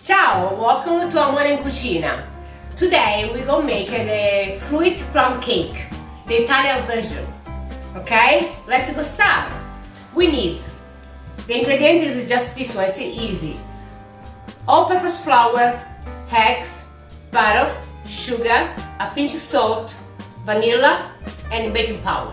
Ciao, welcome to Amore in Cucina. Today we're gonna make the fruit crumb cake, the Italian version. Okay, let's go start. We need the ingredients is just this one, it's easy. All-purpose flour, eggs, butter, sugar, a pinch of salt, vanilla, and baking powder.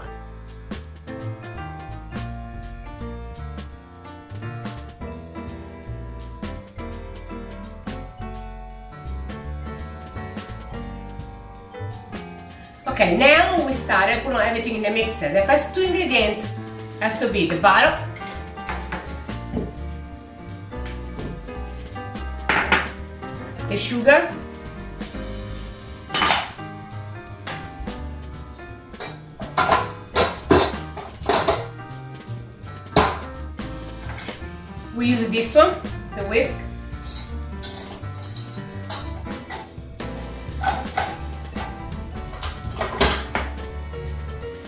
Okay, now we start and put on everything in the mixer. The first two ingredients have to be the butter, the sugar, we use this one, the whisk,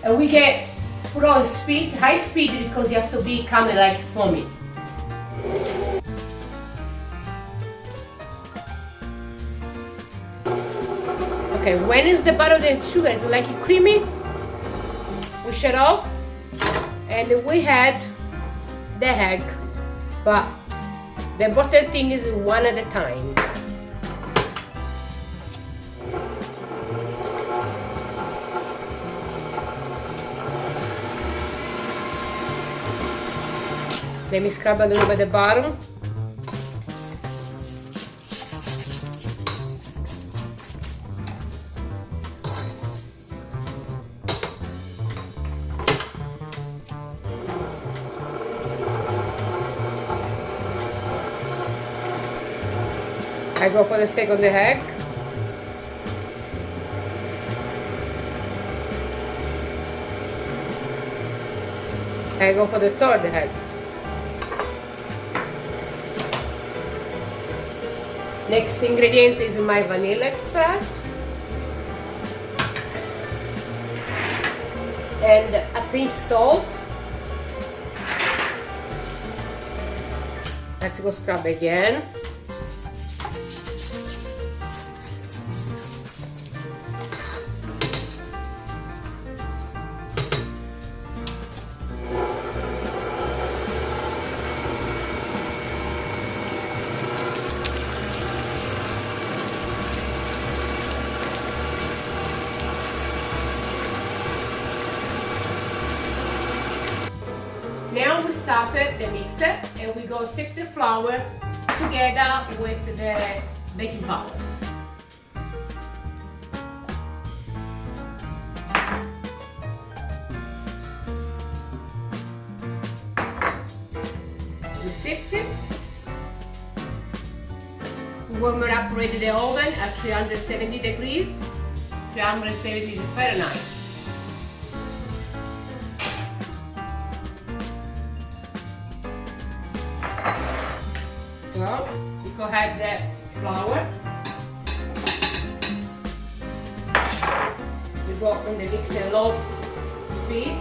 and we can put on speed, high speed, because you have to be kind of like foamy. Okay, when is the butter and sugar is like creamy, we shut off, and we add the egg, but the important thing is one at a time. Let me scrub a little bit the bottom. I go for the second egg. I go for the third egg. Next ingredient is my vanilla extract and a pinch salt. Let's go scrub again. Now we started the mixer and we go sift the flour together with the baking powder. We sift it. We warm it up ready the oven at 370 degrees, 370 Fahrenheit. So, we go ahead the flour. We go in the mixer low speed.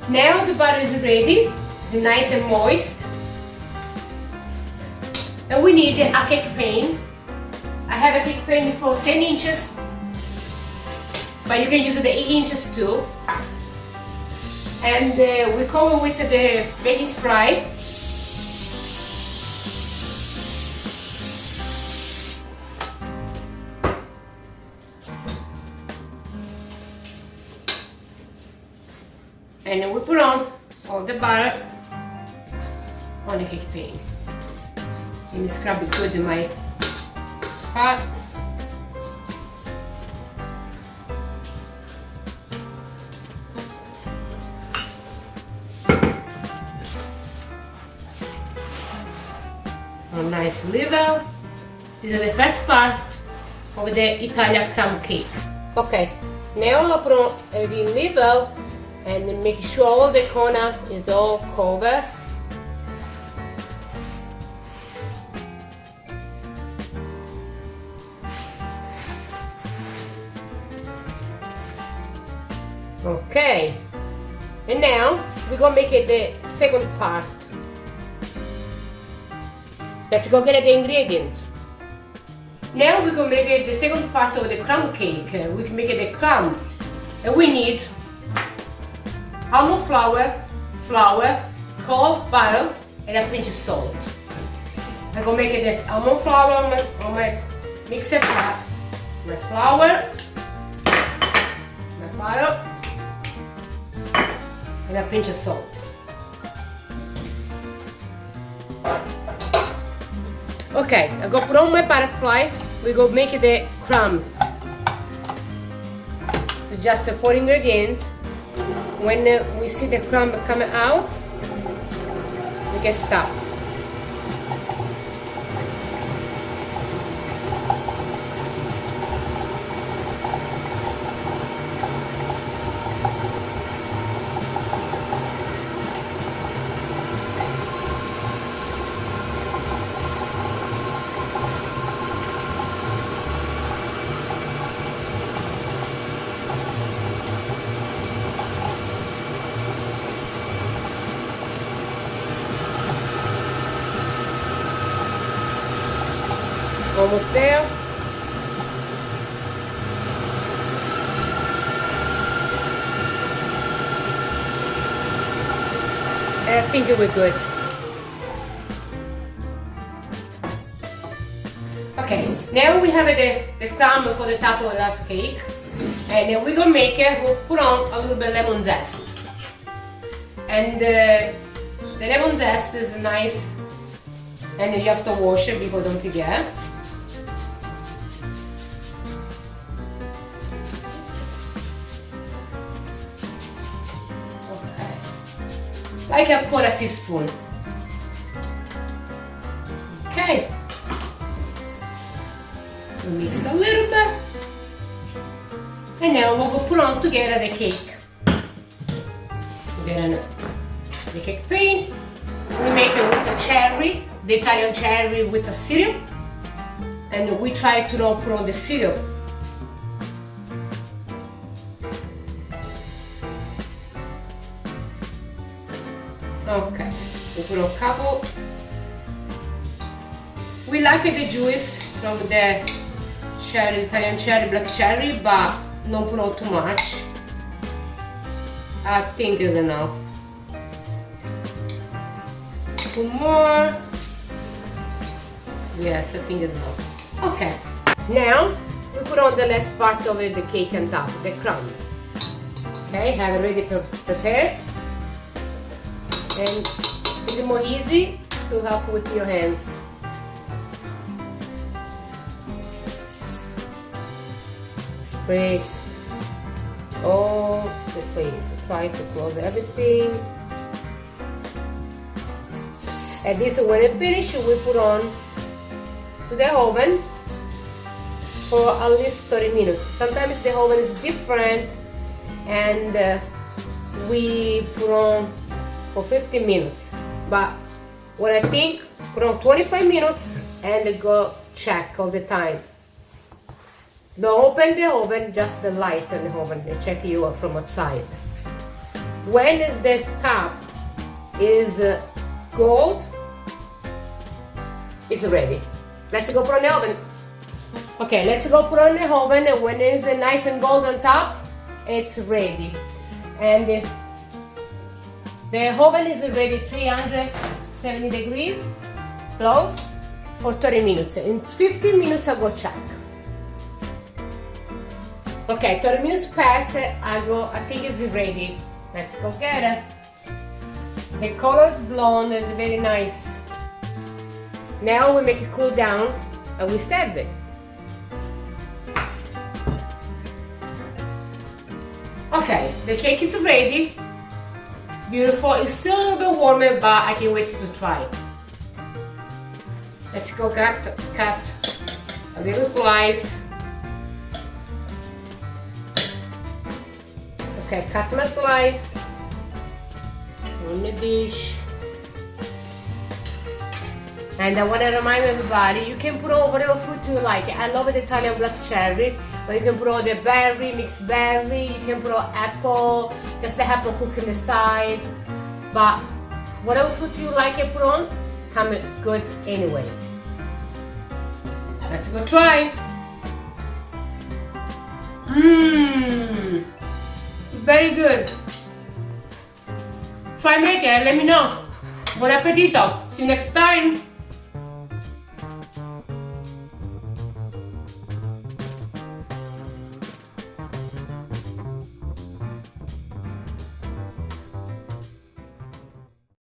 Now the butter is ready, it's nice and moist. And we need a cake pan. I have a cake pan for 10 inches, but you can use the 8 inches too. And we cover with the baking spray. And then we put on all the butter on the cake pan. Let me scrub it good in my pot. A nice level. This is the first part of the Italian crumb cake. Okay, now I put on everything level and make sure all the corner is all covered. Okay, and now we're gonna make it the second part. Let's go get the ingredients. Now we're gonna make it the second part of the crumb cake. We can make it the crumb, and we need almond flour, cold butter, and a pinch of salt. I'm gonna make it this almond flour on my mixer pot, my flour, my butter, and a pinch of salt. Okay, I'm gonna put on my butterfly. We go make the crumb. It's just 4 ingredients. When we see the crumb coming out, we can stop. Almost there. I think it will be good. Okay, now we have the crumb for the top of the last cake, and then we're gonna make it. We'll put on a little bit of lemon zest, and the lemon zest is nice, and you have to wash it before, don't forget. Like a quarter teaspoon. Okay. We mix a little bit. And now we'll go put on together the cake. We get the cake pan. We make it with a cherry, the Italian cherry with a syrup. And we try to not put on the syrup. Okay, we put a couple. We like the juice from the cherry, Italian cherry, black cherry, but don't put on too much. I think it's enough. Put more. Yes, I think it's enough. Okay, now we put on the last part of the cake on top, the crumb. Okay, have it ready prepared. And it's more easy to help with your hands. Spread all the place. Try to close everything. And this, when it finishes, we put on to the oven for at least 30 minutes. Sometimes the oven is different, and we put on for 15 minutes, but what I think, put on 25 minutes and go check all the time. Don't open the oven, just the light in the oven, and check you from outside. When is the top is gold, it's ready. Let's go put on the oven. Okay, let's go put on the oven, and when it's nice and gold on top, it's ready. And the oven is already 370 degrees, close, for 30 minutes. In 15 minutes, I'll go check. Okay, 30 minutes pass, I think it's ready. Let's go get it. The color is blonde, it's very nice. Now we make it cool down, and we serve it. Okay, the cake is ready. Beautiful. It's still a little bit warmer, but I can't wait to try it. Let's go cut a little slice. Okay, cut my slice on the dish. And I want to remind everybody, you can put on whatever fruit you like. I love the Italian black cherry, but you can put on the berry, mixed berry, you can put on apple, just the apple cook on the side. But whatever fruit you like and put on, come good anyway. Let's go try. Mmm, very good. Try make it, let me know. Buon appetito, see you next time.